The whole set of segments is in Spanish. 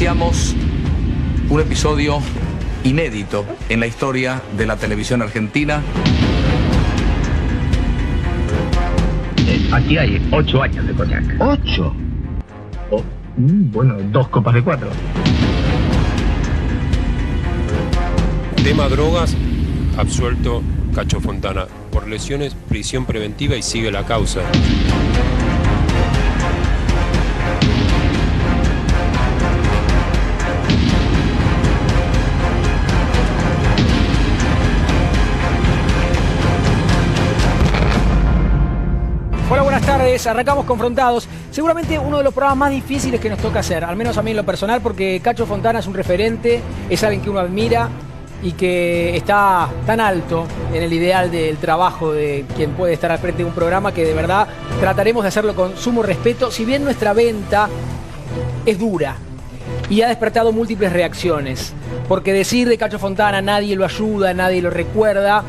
iniciamos un episodio inédito en la historia de la televisión argentina. Aquí hay 8 años de coñac. ¿8? Bueno, 2 copas de 4. Tema drogas, absuelto Cacho Fontana. Por lesiones, prisión preventiva y sigue la causa. Hola, buenas tardes. Arrancamos Confrontados. Seguramente uno de los programas más difíciles que nos toca hacer, al menos a mí en lo personal, porque Cacho Fontana es un referente, es alguien que uno admira y que está tan alto en el ideal del trabajo de quien puede estar al frente de un programa que de verdad trataremos de hacerlo con sumo respeto, si bien nuestra venta es dura y ha despertado múltiples reacciones, porque decir de Cacho Fontana nadie lo ayuda, nadie lo recuerda,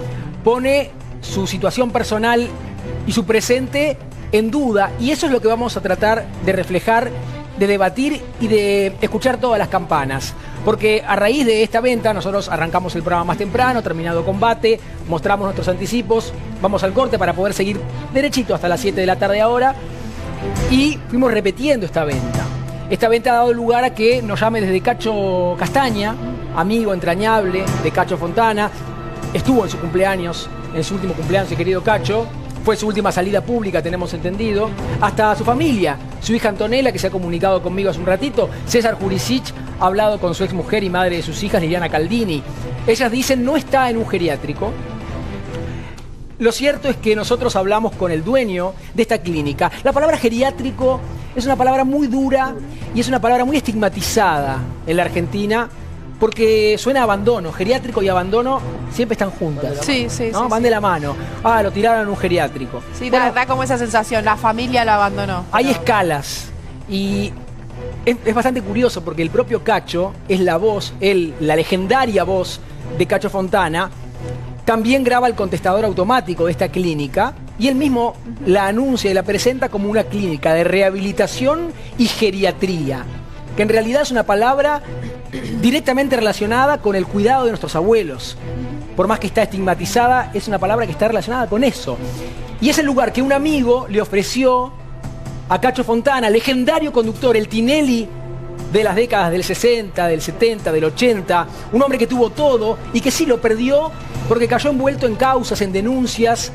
pone su situación personal y su presente en duda, y eso es lo que vamos a tratar de reflejar, de debatir y de escuchar todas las campanas. Porque a raíz de esta venta nosotros arrancamos el programa más temprano, terminado combate, mostramos nuestros anticipos, vamos al corte para poder seguir derechito hasta las 7 de la tarde ahora, y fuimos repitiendo esta venta. Esta venta ha dado lugar a que nos llame desde Cacho Castaña, amigo entrañable de Cacho Fontana, estuvo en su cumpleaños, en su último cumpleaños, el querido Cacho. Fue su última salida pública, tenemos entendido. Hasta su familia, su hija Antonella, que se ha comunicado conmigo hace un ratito. César Jurisic ha hablado con su exmujer y madre de sus hijas, Liliana Caldini. Ellas dicen no está en un geriátrico. Lo cierto es que nosotros hablamos con el dueño de esta clínica. La palabra geriátrico es una palabra muy dura y es una palabra muy estigmatizada en la Argentina, porque suena a abandono. Geriátrico y abandono siempre están juntas. Sí, ¿no? sí. Van de la mano. Ah, lo tiraron en un geriátrico. Sí, Bueno, da como esa sensación, la familia lo abandonó. hay escalas y es bastante curioso porque el propio Cacho es la voz, la legendaria voz de Cacho Fontana, también graba el contestador automático de esta clínica y él mismo la anuncia y la presenta como una clínica de rehabilitación y geriatría, que en realidad es una palabra directamente relacionada con el cuidado de nuestros abuelos. Por más que está estigmatizada, es una palabra que está relacionada con eso. Y es el lugar que un amigo le ofreció a Cacho Fontana, legendario conductor, el Tinelli de las décadas del 60, del 70, del 80, un hombre que tuvo todo y que sí lo perdió porque cayó envuelto en causas, en denuncias,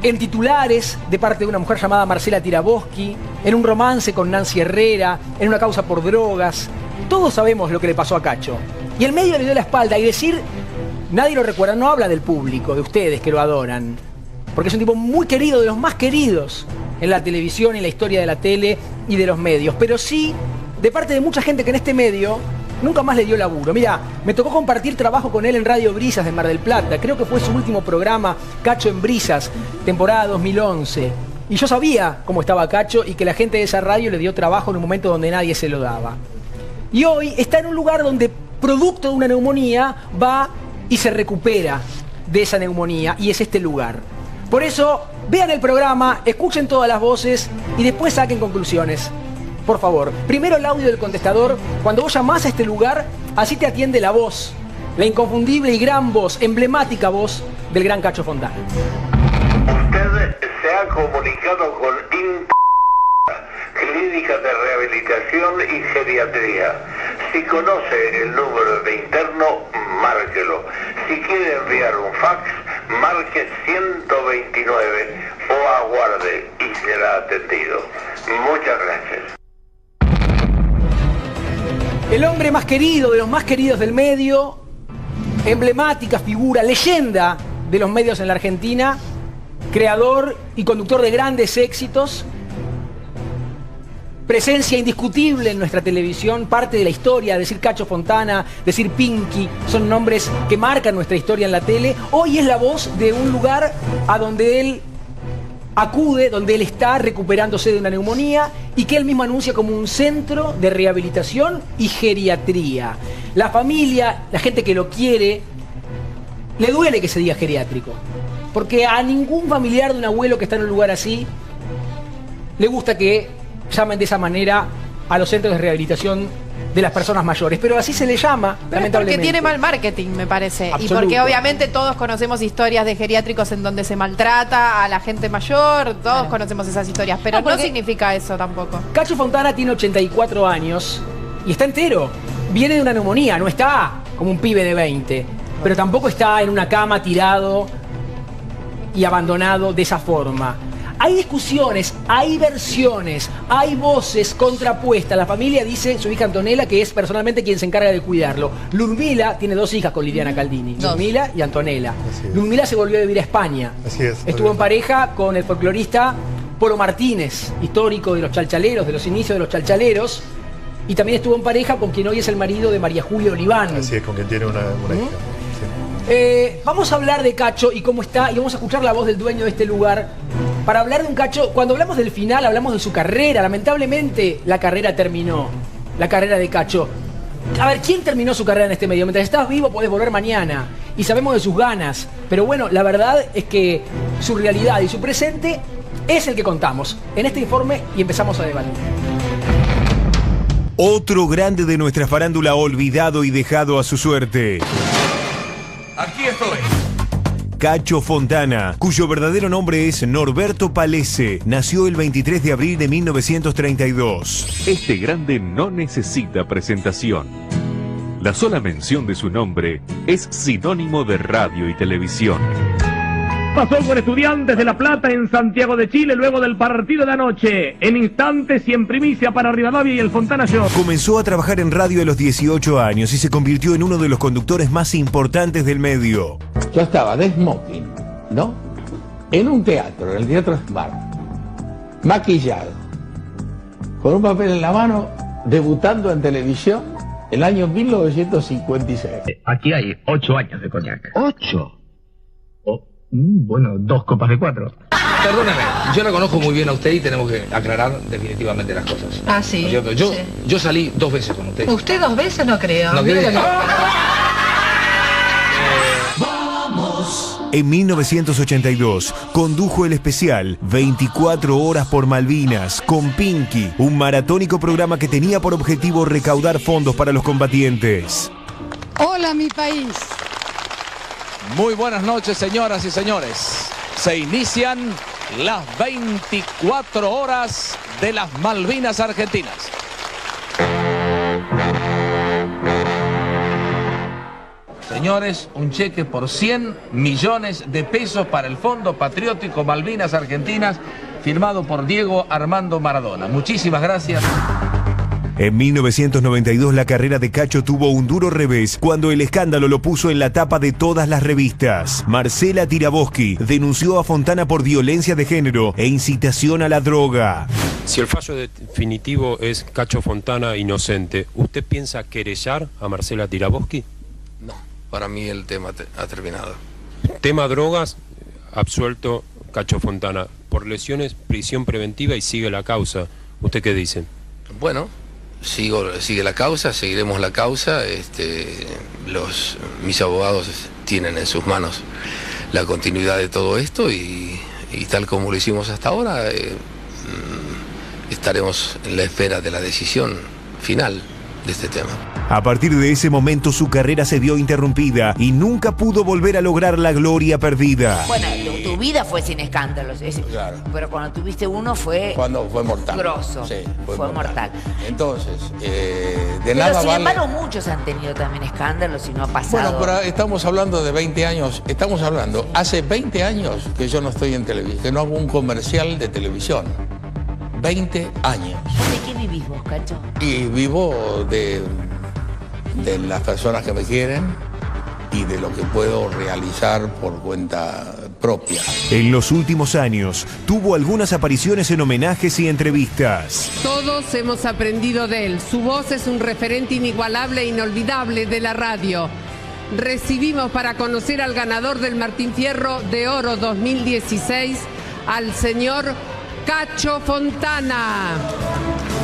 en titulares de parte de una mujer llamada Marcela Tiraboschi, en un romance con Nancy Herrera, en una causa por drogas. Todos sabemos lo que le pasó a Cacho. Y el medio le dio la espalda y decir, nadie lo recuerda, no habla del público, de ustedes que lo adoran. Porque es un tipo muy querido, de los más queridos en la televisión, en la historia de la tele y de los medios. Pero sí, de parte de mucha gente que en este medio nunca más le dio laburo. Mira, me tocó compartir trabajo con él en Radio Brisas de Mar del Plata. Creo que fue su último programa, Cacho en Brisas, temporada 2011. Y yo sabía cómo estaba Cacho y que la gente de esa radio le dio trabajo en un momento donde nadie se lo daba. Y hoy está en un lugar donde, producto de una neumonía, va y se recupera de esa neumonía, y es este lugar. Por eso, vean el programa, escuchen todas las voces y después saquen conclusiones. Por favor, primero el audio del contestador. Cuando vos llamás a este lugar, así te atiende la voz, la inconfundible y gran voz, emblemática voz del gran Cacho Fontana. Usted se ha comunicado con Clínica de Rehabilitación y Geriatría. Si conoce el número de interno, márquelo. Si quiere enviar un fax, marque 129 o aguarde y será atendido. Muchas gracias. El hombre más querido, de los más queridos del medio, emblemática figura, leyenda de los medios en la Argentina, creador y conductor de grandes éxitos, presencia indiscutible en nuestra televisión, parte de la historia. Decir Cacho Fontana, decir Pinky, son nombres que marcan nuestra historia en la tele. Hoy es la voz de un lugar a donde él acude, donde él está recuperándose de una neumonía y que él mismo anuncia como un centro de rehabilitación y geriatría. La familia, la gente que lo quiere, le duele que se diga geriátrico, porque a ningún familiar de un abuelo que está en un lugar así le gusta que llamen de esa manera a los centros de rehabilitación de las personas mayores, pero así se le llama, Pero es lamentablemente. porque tiene mal marketing, me parece. Absoluto. Y porque obviamente todos conocemos historias de geriátricos en donde se maltrata a la gente mayor, todos conocemos esas historias, pero No, no, porque- significa eso tampoco. Cacho Fontana tiene 84 años y está entero. Viene de una neumonía, no está como un pibe de 20, pero tampoco está en una cama tirado y abandonado de esa forma. Hay discusiones, hay versiones, hay voces contrapuestas. La familia dice, su hija Antonella, que es personalmente quien se encarga de cuidarlo. Ludmila tiene 2 hijas con Liliana Caldini, Ludmila y Antonella. Ludmila se volvió a vivir a España. Así es. Estuvo en pareja con el folclorista Polo Martínez, histórico de los chalchaleros, de los inicios de los chalchaleros. Y también estuvo en pareja con quien hoy es el marido de María Julia Oliván. Así es, con quien tiene una hija. Vamos a hablar de Cacho y cómo está, y vamos a escuchar la voz del dueño de este lugar para hablar de un Cacho. Cuando hablamos del final, hablamos de su carrera. Lamentablemente, la carrera terminó. La carrera de Cacho. A ver, ¿quién terminó su carrera en este medio? Mientras estás vivo, podés volver mañana. Y sabemos de sus ganas. Pero bueno, la verdad es que su realidad y su presente es el que contamos en este informe y empezamos a debatir. Otro grande de nuestra farándula olvidado y dejado a su suerte. Aquí estoy. Cacho Fontana, cuyo verdadero nombre es Norberto Palese, nació el 23 de abril de 1932. Este grande no necesita presentación. La sola mención de su nombre es sinónimo de radio y televisión. Pasó con Estudiantes de La Plata en Santiago de Chile luego del partido de anoche. En instantes y en primicia para Rivadavia y el Fontana Show. Comenzó a trabajar en radio a los 18 años y se convirtió en uno de los conductores más importantes del medio. Yo estaba de smoking, ¿no? En un teatro, en el Teatro Smart, maquillado, con un papel en la mano, debutando en televisión el año 1956. Aquí hay 8 años de coñac. ¿8? Bueno, 2 copas de 4. Perdóneme, yo la conozco muy bien a usted y tenemos que aclarar definitivamente las cosas. Ah, sí. ¿No es cierto? Yo, Sí. yo salí 2 veces con usted. Usted 2 veces no creo. ¿No cree? En 1982 condujo el especial 24 horas por Malvinas con Pinky, un maratónico programa que tenía por objetivo recaudar fondos para los combatientes. Hola, mi país. Muy buenas noches, señoras y señores. Se inician las 24 horas de las Malvinas Argentinas. Señores, un cheque por 100 millones de pesos para el Fondo Patriótico Malvinas Argentinas, firmado por Diego Armando Maradona. Muchísimas gracias. En 1992 la carrera de Cacho tuvo un duro revés cuando el escándalo lo puso en la tapa de todas las revistas. Marcela Tiraboski denunció a Fontana por violencia de género e incitación a la droga. Si el fallo definitivo es Cacho Fontana inocente, ¿usted piensa querellar a Marcela Tiraboski? No, para mí el tema ha terminado. Tema drogas, absuelto Cacho Fontana. Por lesiones, prisión preventiva y sigue la causa. ¿Usted qué dice? Bueno, sigue la causa, seguiremos la causa. Mis abogados tienen en sus manos la continuidad de todo esto y tal como lo hicimos hasta ahora, estaremos en la espera de la decisión final de este tema. A partir de ese momento su carrera se vio interrumpida y nunca pudo volver a lograr la gloria perdida. Bueno, tu vida fue sin escándalos. Claro. Pero cuando tuviste uno fue Cuando fue mortal. grosso. Sí, fue mortal. Entonces, de Pero nada sin vale... embargo, muchos han tenido también escándalos y no ha pasado. Bueno, pero estamos hablando de 20 años, estamos hablando, hace 20 años que yo no estoy en televisión, que no hago un comercial de televisión. 20 años. ¿De qué vivís vos, Cacho? Y vivo de las personas que me quieren y de lo que puedo realizar por cuenta propia. En los últimos años tuvo algunas apariciones en homenajes y entrevistas. Todos hemos aprendido de él. Su voz es un referente inigualable e inolvidable de la radio. Recibimos para conocer al ganador del Martín Fierro de Oro 2016, al señor Cacho Fontana.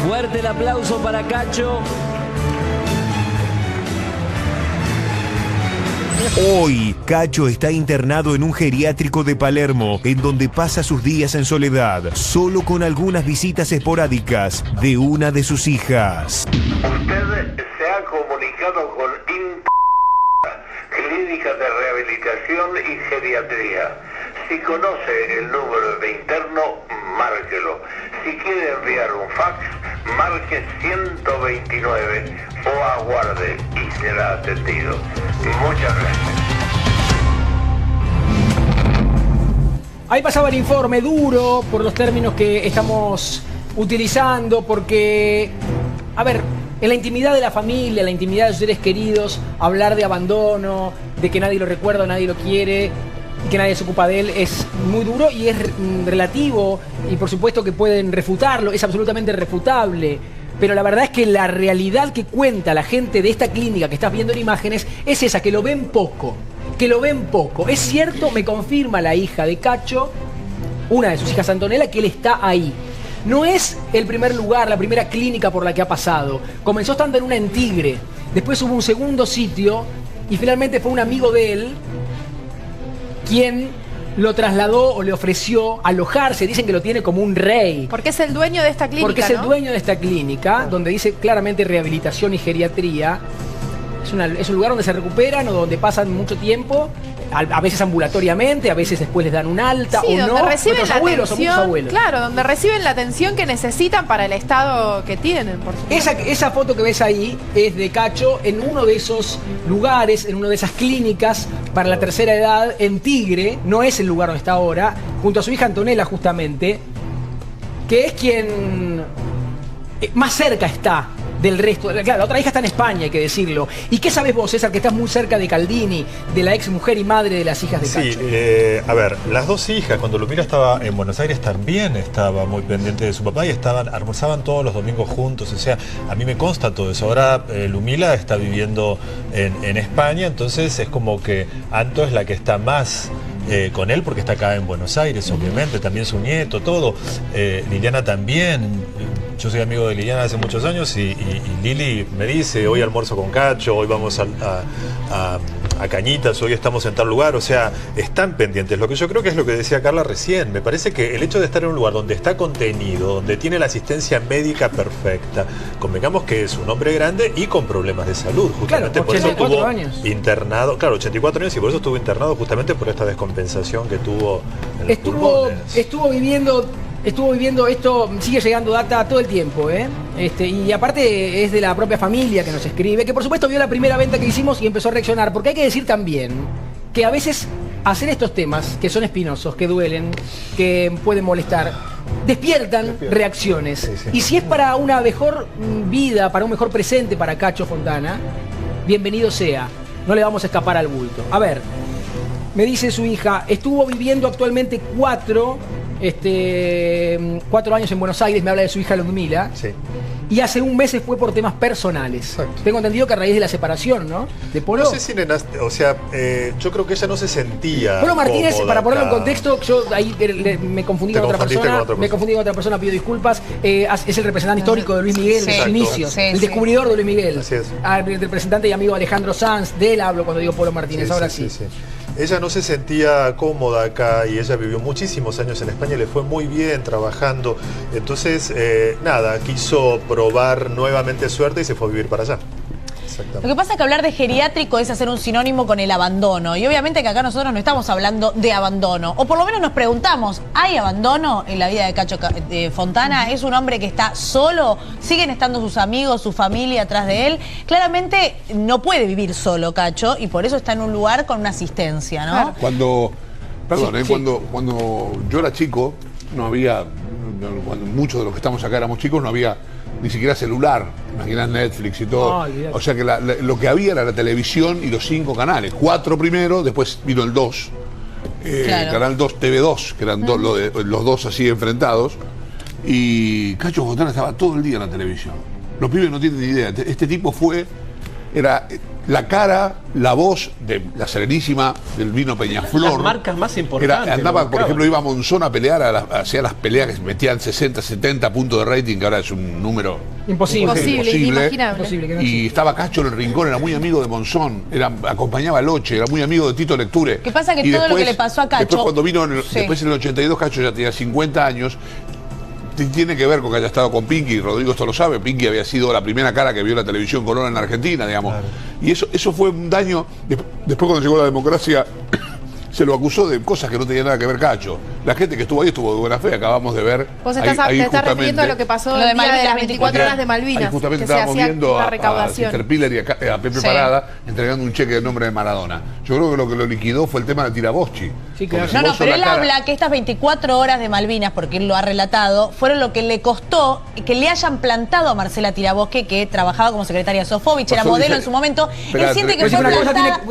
Fuerte el aplauso para Cacho. Hoy, Cacho está internado en un geriátrico de Palermo, en donde pasa sus días en soledad, solo con algunas visitas esporádicas de una de sus hijas. Usted y geriatría. Si conoce el número de interno, márquelo. Si quiere enviar un fax, marque 129 o aguarde y será atendido. Muchas gracias. Ahí pasaba el informe duro por los términos que estamos utilizando, porque, a ver, en la intimidad de la familia, en la intimidad de sus seres queridos, hablar de abandono, de que nadie lo recuerda, nadie lo quiere, y que nadie se ocupa de él, es muy duro y es relativo, y por supuesto que pueden refutarlo, es absolutamente refutable. Pero la verdad es que la realidad que cuenta la gente de esta clínica que estás viendo en imágenes es esa, que lo ven poco. Es cierto, me confirma la hija de Cacho, una de sus hijas, Antonella, que él está ahí. No es el primer lugar, la primera clínica por la que ha pasado. Comenzó estando en una en Tigre, después hubo un segundo sitio y finalmente fue un amigo de él quien lo trasladó o le ofreció alojarse. Dicen que lo tiene como un rey. Porque es el dueño de esta clínica, Porque es el dueño de esta clínica, donde dice claramente rehabilitación y geriatría. Es un lugar donde se recuperan o donde pasan mucho tiempo, a veces ambulatoriamente, a veces después les dan un alta, sí, o donde no. reciben la Abuelos, atención, claro, donde reciben la atención que necesitan para el estado que tienen, por supuesto. Esa foto que ves ahí es de Cacho en uno de esos lugares, en una de esas clínicas para la tercera edad en Tigre, no es el lugar donde está ahora, junto a su hija Antonella justamente, que es quien más cerca está del resto. Claro, la otra hija está en España, hay que decirlo. ¿Y qué sabes vos, César, que estás muy cerca de Caldini, de la ex mujer y madre de las hijas de Cacho? Sí, a ver, las dos hijas, cuando Lumila estaba en Buenos Aires, también estaba muy pendiente de su papá y almorzaban todos los domingos juntos. O sea, a mí me consta todo eso. Ahora Lumila está viviendo en España, entonces es como que Anto es la que está más con él, porque está acá en Buenos Aires, obviamente, también su nieto, todo. Liliana también. Yo soy amigo de Liliana hace muchos años y Lili me dice, hoy almuerzo con Cacho, hoy vamos a Cañitas, hoy estamos en tal lugar. O sea, están pendientes. Lo que yo creo que es lo que decía Carla recién. Me parece que el hecho de estar en un lugar donde está contenido, donde tiene la asistencia médica perfecta, convengamos que es un hombre grande y con problemas de salud. Justamente claro, por eso estuvo años. Internado, claro, 84 años, y por eso estuvo internado justamente por esta descompensación que tuvo en los pulmones. Estuvo viviendo esto, sigue llegando data todo el tiempo, y aparte es de la propia familia que nos escribe, que por supuesto vio la primera venta que hicimos y empezó a reaccionar, porque hay que decir también que a veces hacer estos temas, que son espinosos, que duelen, que pueden molestar, despiertan reacciones. Sí, sí. Y si es para una mejor vida, para un mejor presente para Cacho Fontana, bienvenido sea, no le vamos a escapar al bulto. A ver, me dice su hija, estuvo viviendo actualmente 4 años en Buenos Aires, me habla de su hija Ludmila, sí. Y hace un mes se fue por temas personales. Exacto. Tengo entendido que a raíz de la separación, ¿no? De Polo. No sé si o sea, yo creo que ella no se sentía Polo Martínez, para ponerlo en contexto, yo ahí me confundí con otra persona, pido disculpas. Es el representante histórico de Luis Miguel, de sus inicios, el descubridor de Luis Miguel. Así es. El representante y amigo Alejandro Sanz, de él hablo cuando digo Polo Martínez, ahora sí. Ella no se sentía cómoda acá y ella vivió muchísimos años en España, le fue muy bien trabajando. Entonces, nada, quiso probar nuevamente suerte y se fue a vivir para allá. Lo que pasa es que hablar de geriátrico es hacer un sinónimo con el abandono. Y obviamente que acá nosotros no estamos hablando de abandono. O por lo menos nos preguntamos, ¿hay abandono en la vida de Cacho Fontana? ¿Es un hombre que está solo? ¿Siguen estando sus amigos, su familia atrás de él? Claramente no puede vivir solo Cacho y por eso está en un lugar con una asistencia, ¿no? Cuando yo era chico, no había, cuando muchos de los que estamos acá éramos chicos, no había ni siquiera celular, imaginás Netflix y todo. O sea que lo que había era la televisión y los 5 canales. 4 primero, después vino el 2. Claro. Canal 2, TV2, que eran los dos así enfrentados. Y Cacho Fontana estaba todo el día en la televisión. Los pibes no tienen ni idea. Este tipo era la cara, la voz de la Serenísima, del vino Peñaflor. Las marcas más importantes. Andaba, por ejemplo, iba a Monzón a pelear, hacía las peleas que se metían 60, 70 puntos de rating, que ahora es un número imposible. Inimaginable. Y estaba Cacho en el rincón, era muy amigo de Monzón, acompañaba a Loche, era muy amigo de Tito Lecture. ¿Qué pasa? Que todo después, lo que le pasó a Cacho... Después cuando vino, después en el 82, Cacho ya tenía 50 años, tiene que ver con que haya estado con Pinky, Rodrigo esto lo sabe, Pinky había sido la primera cara que vio la televisión color en Argentina, digamos. Claro. Y eso fue un daño. Después cuando llegó la democracia, se lo acusó de cosas que no tenían nada que ver Cacho. La gente que estuvo ahí estuvo de buena fe, acabamos de ver. Vos te estás refiriendo a lo que pasó el día de las 24 horas de Malvinas. Ahí justamente que se estábamos hacía viendo la a recaudación. Caterpillar y a Pepe Parada entregando un cheque de nombre de Maradona. Yo creo que lo que lo liquidó fue el tema de Tiraboschi. Sí, claro. No, pero él habla que estas 24 horas de Malvinas, porque él lo ha relatado, fueron lo que le costó que le hayan plantado a Marcela Tiraboschi, que trabajaba como secretaria de Sofovich, era modelo en su momento. Él siente que fue plantada.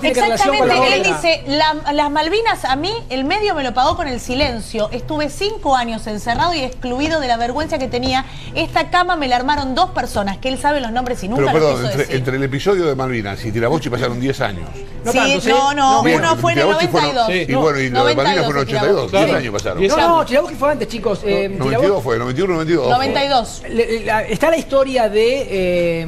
Exactamente, él dice, las Malvinas a mí, el medio me lo pagó con el silencio. Estuve 5 años encerrado y excluido de la vergüenza que tenía. Esta cama me la armaron 2 personas, que él sabe los nombres y nunca los quiso decir. Entre el episodio de Malvinas y Tiraboschi pasaron 10 años. Uno fue en el 92. Y bueno, y lo de Malvinas fueron 82. 10 años pasaron. No, Tiraboschi fue antes, chicos. 92 fue, 91, 92. 92. Está la historia de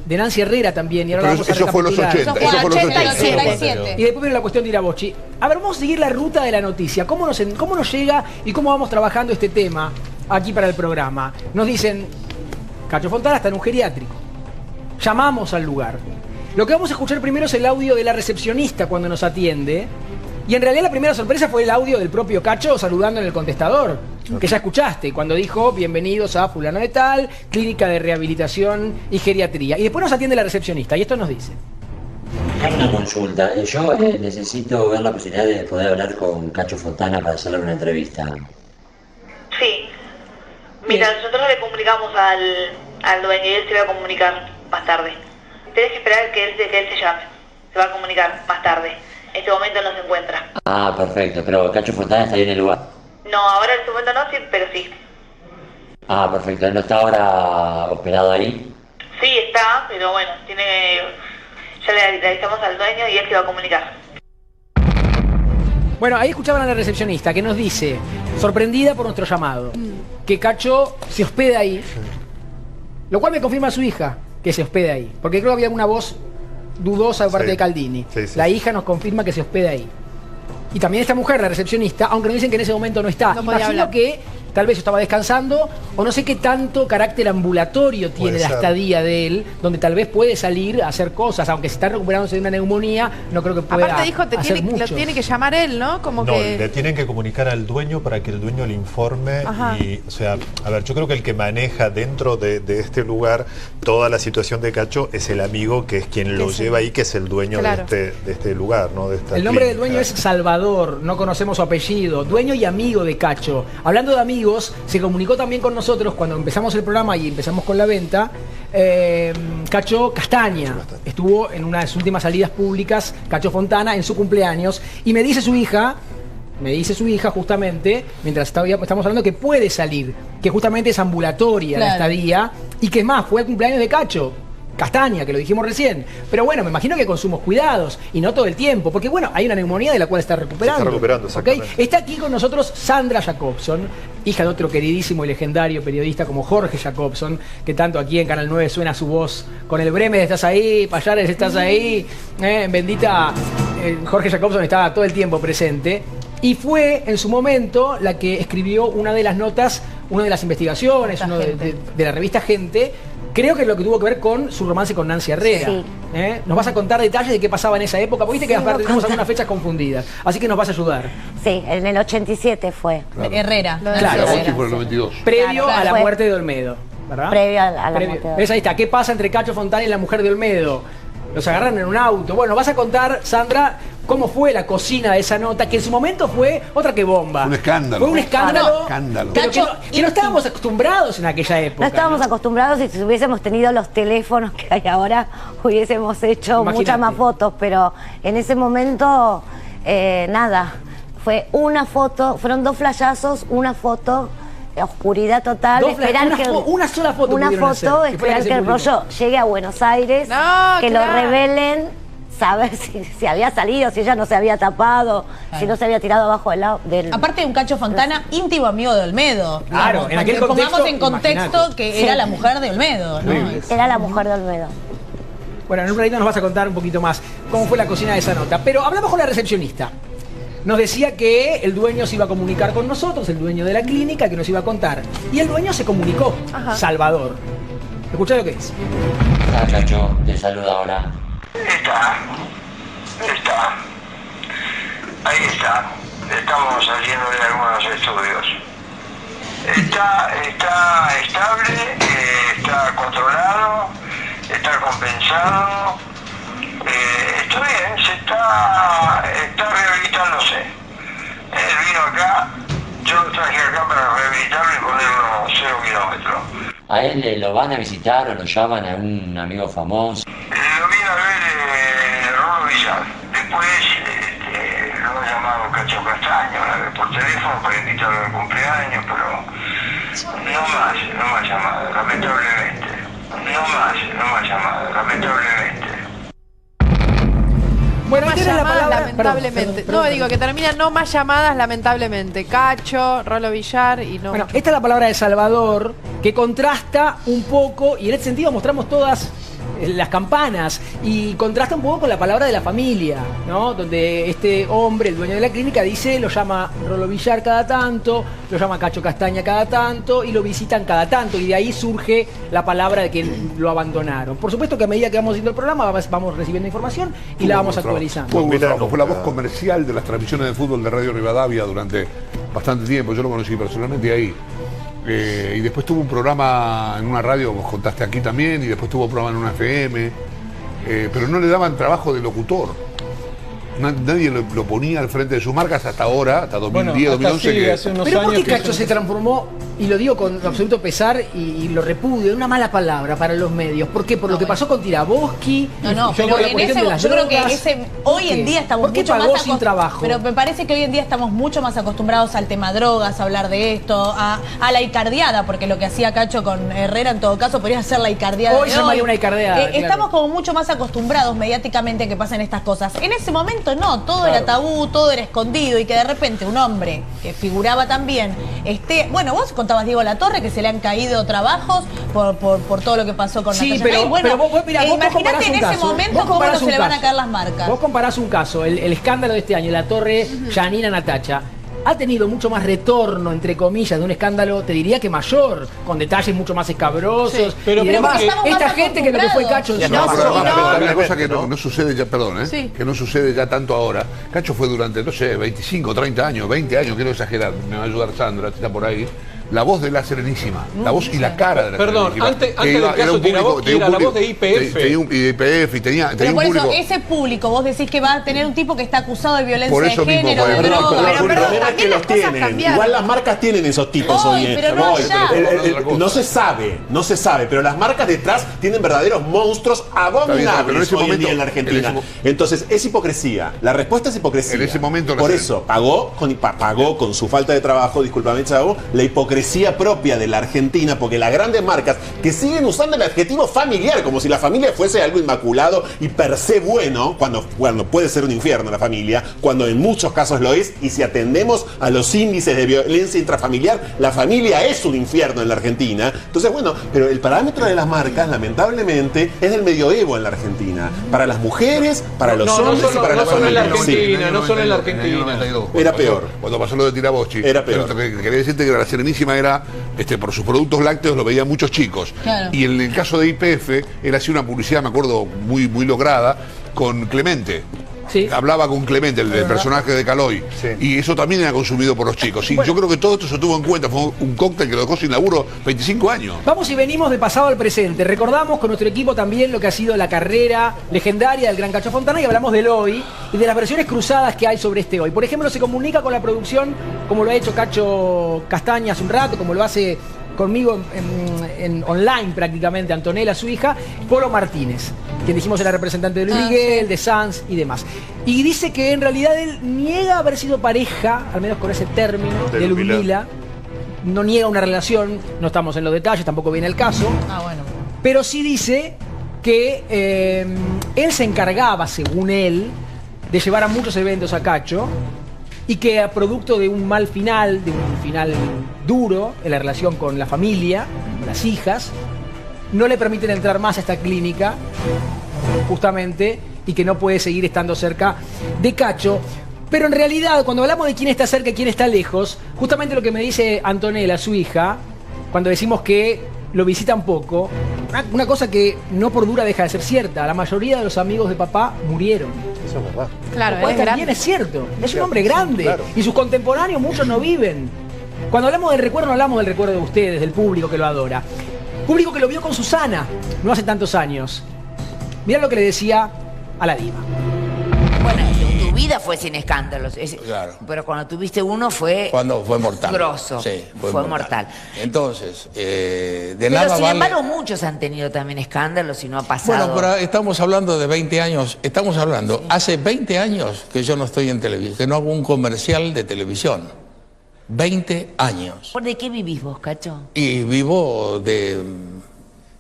Nancy Herrera también. Y ahora pero eso fue los 80. Eso fue los 87. Y después viene la cuestión de Tiraboschi. A ver, vamos a seguir la ruta de la noticia. ¿Cómo nos llega y cómo vamos trabajando este tema aquí para el programa? Nos dicen, Cacho Fontana está en un geriátrico. Llamamos al lugar. Lo que vamos a escuchar primero es el audio de la recepcionista cuando nos atiende. Y en realidad la primera sorpresa fue el audio del propio Cacho saludando en el contestador, que ya escuchaste, cuando dijo, bienvenidos a fulano de tal, clínica de rehabilitación y geriatría. Y después nos atiende la recepcionista, y esto nos dice. Hay una consulta. Yo necesito ver la posibilidad de poder hablar con Cacho Fontana para hacerle una entrevista. Sí. Mira, nosotros le comunicamos al dueño y él se va a comunicar más tarde. Tienes que esperar que él se llame. Se va a comunicar más tarde. En este momento no se encuentra. Ah, perfecto. Pero Cacho Fontana está ahí en el lugar. No, ahora en este momento no, sí, pero sí. Ah, perfecto. ¿Él no está ahora operado ahí? Sí, está, pero bueno, ya le avisamos al dueño y él se va a comunicar. Bueno, ahí escuchaban a la recepcionista que nos dice, sorprendida por nuestro llamado, que Cacho se hospeda ahí, lo cual me confirma su hija que se hospeda ahí, porque creo que había una voz dudosa de parte de Caldini. La hija nos confirma que se hospeda ahí. Y también esta mujer, la recepcionista, aunque nos dicen que en ese momento no está. Imagino que tal vez estaba descansando, o no sé qué tanto carácter ambulatorio tiene la estadía de él, donde tal vez puede salir a hacer cosas, aunque se está recuperándose de una neumonía, no creo que pueda. Aparte dijo, lo tiene que llamar él, ¿no? Le tienen que comunicar al dueño para que el dueño le informe. Y, o sea, a ver, yo creo que el que maneja dentro de este lugar toda la situación de Cacho es el amigo que es quien lo lleva ahí, que es el dueño de este lugar, ¿no? De esta el nombre del dueño es Salvador, no conocemos su apellido, dueño y amigo de Cacho. Hablando de amigos, se comunicó también con nosotros cuando empezamos el programa y empezamos con la venta. Cacho Castaña estuvo en una de sus últimas salidas públicas, Cacho Fontana, en su cumpleaños, y me dice su hija justamente, mientras estamos hablando, que puede salir, que justamente es ambulatoria la estadía, y que es más, fue el cumpleaños de Cacho Castaña, que lo dijimos recién. Pero bueno, me imagino que con sumos cuidados y no todo el tiempo, porque bueno, hay una neumonía de la cual está recuperando. Se está recuperando, exactamente. ¿Okay? Está aquí con nosotros Sandra Jacobson, hija de otro queridísimo y legendario periodista como Jorge Jacobson, que tanto aquí en Canal 9 suena su voz con el Bremes, estás ahí, Payares, estás ahí, bendita, Jorge Jacobson estaba todo el tiempo presente. Y fue en su momento la que escribió una de las notas, una de las investigaciones, de la revista Gente. Creo que es lo que tuvo que ver con su romance con Nancy Herrera. Sí. ¿Nos vas a contar detalles de qué pasaba en esa época? Porque viste que aparte tenemos algunas fechas confundidas. Así que nos vas a ayudar. Sí, en el 87 fue. Claro. Herrera. Claro. Por el 92. Previo a la muerte de Olmedo, ¿verdad? Previo a la muerte de Olmedo. ¿Ves? Ahí está. ¿Qué pasa entre Cacho Fontana y la mujer de Olmedo? Los agarran en un auto. Bueno, vas a contar, Sandra, cómo fue la cocina de esa nota, que en su momento fue otra que bomba. Un escándalo. Fue un escándalo. Cacho, que no estábamos acostumbrados en aquella época. No estábamos acostumbrados, y si hubiésemos tenido los teléfonos que hay ahora, hubiésemos hecho muchas más fotos, pero en ese momento, nada. Fue una foto, fueron 2 flashazos, una foto, oscuridad total, una sola foto. Una foto, esperar que el rollo llegue a Buenos Aires, que lo revelen, saber si había salido, si ella no se había tapado, si no se había tirado abajo del... Aparte de un Cacho Fontana, íntimo amigo de Olmedo. Claro, digamos, en aquel contexto, pongamos en contexto que era la mujer de Olmedo, ¿no? Era la mujer de Olmedo. Bueno, en un ratito nos vas a contar un poquito más cómo fue la cocina de esa nota. Pero hablamos con la recepcionista. Nos decía que el dueño se iba a comunicar con nosotros, el dueño de la clínica, que nos iba a contar. Y el dueño se comunicó, Salvador. Escuchá lo que es. Cacho, te saluda ahora. Está. Ahí está. Estamos haciendo algunos estudios. Está estable, está controlado, está compensado. Está bien, está rehabilitándose. Él vino acá, yo lo traje acá para rehabilitarlo y ponerlo 0 kilómetros. ¿A él lo van a visitar o lo llaman a un amigo famoso? Lo vino a ver Rolo Villar. Después lo ha llamado Cacho Castaña una vez por teléfono para invitarlo al cumpleaños, pero no más llamada, lamentablemente. No más llamada, lamentablemente. Bueno, más ahí tiene la llamadas, palabra. lamentablemente. Perdón. No, digo que termina no más llamadas, lamentablemente. Cacho, Rolo Villar y no. Bueno, esta es la palabra de Salvador, que contrasta un poco, y en este sentido mostramos todas las campanas, y contrasta un poco con la palabra de la familia, ¿no? Donde este hombre, el dueño de la clínica, dice, lo llama Rolo Villar cada tanto, lo llama Cacho Castaña cada tanto, y lo visitan cada tanto, y de ahí surge la palabra de que lo abandonaron. Por supuesto que a medida que vamos haciendo el programa, vamos recibiendo información y la vamos actualizando. Fue la voz comercial de las transmisiones de fútbol de Radio Rivadavia durante bastante tiempo. Yo lo conocí personalmente ahí. Y después tuvo un programa en una radio, vos contaste aquí también, y después tuvo un programa en una FM, pero no le daban trabajo de locutor. Nadie lo ponía al frente de sus marcas hasta ahora, hasta 2010, 2011. Sí, hace unos pero ¿por qué Cacho se transformó, y lo digo con absoluto pesar y lo repudio, en una mala palabra para los medios? ¿Por qué? ¿Por lo que pasó con Tiraboski? No, pero en ese, yo creo que hoy en día estamos mucho más sin trabajo. Pero me parece que hoy en día estamos mucho más acostumbrados al tema drogas, a hablar de esto, a la icardiada, porque lo que hacía Cacho con Herrera en todo caso podría ser la icardiada. Hoy se llamaría una icardiada. Estamos como mucho más acostumbrados mediáticamente a que pasen estas cosas. En ese momento no, todo era tabú, todo era escondido, y que de repente un hombre que figuraba también bueno, vos contabas Diego Latorre que se le han caído trabajos por todo lo que pasó con sí, Natalia. pero vos imagínate en ese momento cómo no se le van a caer las marcas. Vos comparás un caso, el escándalo de este año, Latorre, Janina Natacha, ha tenido mucho más retorno, entre comillas, de un escándalo, te diría que mayor, con detalles mucho más escabrosos. Sí, pero esta gente que lo que fue Cacho en una cosa que no sucede ya, perdón, que no sucede ya tanto ahora. Cacho fue durante, no sé, 25, 30 años, 20 años, quiero exagerar, me va a ayudar Sandra, está por ahí. La voz de la Serenísima, la voz y la cara de la Serenísima. Antes del caso Tiraboski era la voz de IPF. Y tenía pero un por público. eso, ese público, vos decís que va a tener un tipo que está acusado de violencia por eso de género, mismo, de droga. Pero el problema es que los tienen. Igual las marcas tienen esos tipos hoy. Pero no se sabe, pero las marcas detrás tienen verdaderos monstruos abominables hoy en día en la Argentina. Entonces, es hipocresía. La respuesta es hipocresía. En ese momento por eso, pagó con su falta de trabajo, discúlpame, Chavo, la hipocresía propia de la Argentina, porque las grandes marcas que siguen usando el adjetivo familiar, como si la familia fuese algo inmaculado y per se bueno, cuando puede ser un infierno la familia, cuando en muchos casos lo es, y si atendemos a los índices de violencia intrafamiliar, la familia es un infierno en la Argentina. Entonces, bueno, pero el parámetro de las marcas, lamentablemente, es del medioevo en la Argentina. Para las mujeres, para los hombres y para las familias. No solo en la Argentina. Era peor. Cuando pasó lo de Tiraboski. Era peor. Quería decirte que la Serenísima era por sus productos lácteos lo veían muchos chicos. Claro. Y en el caso de YPF, él hacía una publicidad, me acuerdo, muy, muy lograda, con Clemente. Sí. Hablaba con Clemente, el personaje de Caloi. Sí. Y eso también era consumido por los chicos. Y yo creo que todo esto se tuvo en cuenta. Fue un cóctel que lo dejó sin laburo 25 años. Vamos y venimos de pasado al presente. Recordamos con nuestro equipo también lo que ha sido la carrera legendaria del gran Cacho Fontana, y hablamos del hoy y de las versiones cruzadas que hay sobre este hoy. Por ejemplo, se comunica con la producción como lo ha hecho Cacho Castaña hace un rato, como lo hace conmigo en online prácticamente, Antonella, su hija, Polo Martínez, quien dijimos era representante de Luis Miguel, de Sanz y demás. Y dice que en realidad él niega haber sido pareja, al menos con ese término, de Ludmila. No niega una relación, no estamos en los detalles, tampoco viene el caso. Bueno. Pero sí dice que él se encargaba, según él, de llevar a muchos eventos a Cacho, y que a producto de un mal final, de un final duro en la relación con la familia, con las hijas, no le permiten entrar más a esta clínica, justamente, y que no puede seguir estando cerca de Cacho. Pero en realidad, cuando hablamos de quién está cerca y quién está lejos, justamente lo que me dice Antonella, su hija, cuando decimos que lo visitan poco, una cosa que no por dura deja de ser cierta: la mayoría de los amigos de papá murieron. Eso es verdad. Claro, Lo cual es también grande. es cierto. Es un hombre grande. Claro. Y sus contemporáneos muchos no viven. Cuando hablamos del recuerdo, no hablamos del recuerdo de ustedes, del público que lo adora. Público que lo vio con Susana no hace tantos años. Mirá lo que le decía a la diva. Bueno, tu vida fue sin escándalos. Claro. Pero cuando tuviste uno fue Cuando fue mortal. grosso. Sí, fue mortal. Entonces, de Pero nada sin vale... embargo muchos han tenido también escándalos y no ha pasado. Bueno, pero estamos hablando de 20 años, estamos hablando, hace 20 años que yo no estoy en televisión, que no hago un comercial de televisión. 20 años. ¿De qué vivís vos, Cacho? Y vivo de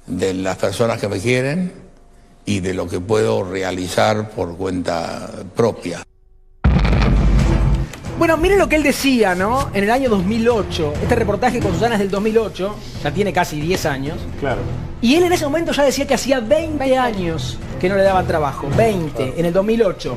las personas que me quieren y de lo que puedo realizar por cuenta propia. Bueno, miren lo que él decía, ¿no? En el año 2008. Este reportaje con Susana es del 2008. Ya tiene casi 10 años. Claro. Y él en ese momento ya decía que hacía 20 años que no le daban trabajo. 20, en el 2008.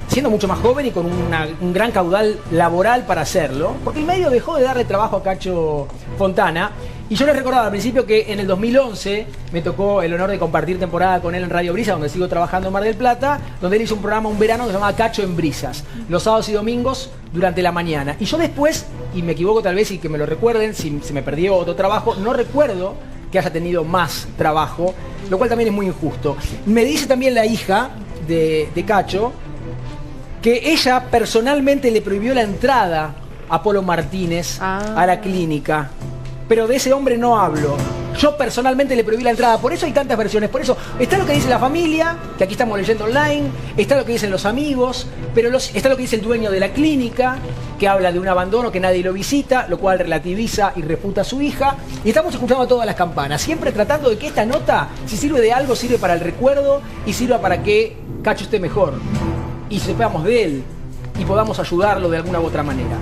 Siendo mucho más joven y con un gran caudal laboral para hacerlo. Porque el medio dejó de darle trabajo a Cacho Fontana. Y yo les recordaba al principio que en el 2011 me tocó el honor de compartir temporada con él en Radio Brisa, donde sigo trabajando en Mar del Plata, donde él hizo un programa un verano que se llamaba Cacho en Brisas, los sábados y domingos durante la mañana. Y yo después, y me equivoco tal vez y que me lo recuerden, si se me perdió otro trabajo, no recuerdo que haya tenido más trabajo, lo cual también es muy injusto. Me dice también la hija de Cacho que ella personalmente le prohibió la entrada a Polo Martínez a la clínica. Pero de ese hombre no hablo. Yo personalmente le prohibí la entrada. Por eso hay tantas versiones. Por eso está lo que dice la familia, que aquí estamos leyendo online. Está lo que dicen los amigos. Pero está lo que dice el dueño de la clínica, que habla de un abandono, que nadie lo visita, lo cual relativiza y refuta a su hija. Y estamos escuchando todas las campanas. Siempre tratando de que esta nota, si sirve de algo, sirve para el recuerdo y sirva para que Cacho esté mejor. Y sepamos de él y podamos ayudarlo de alguna u otra manera.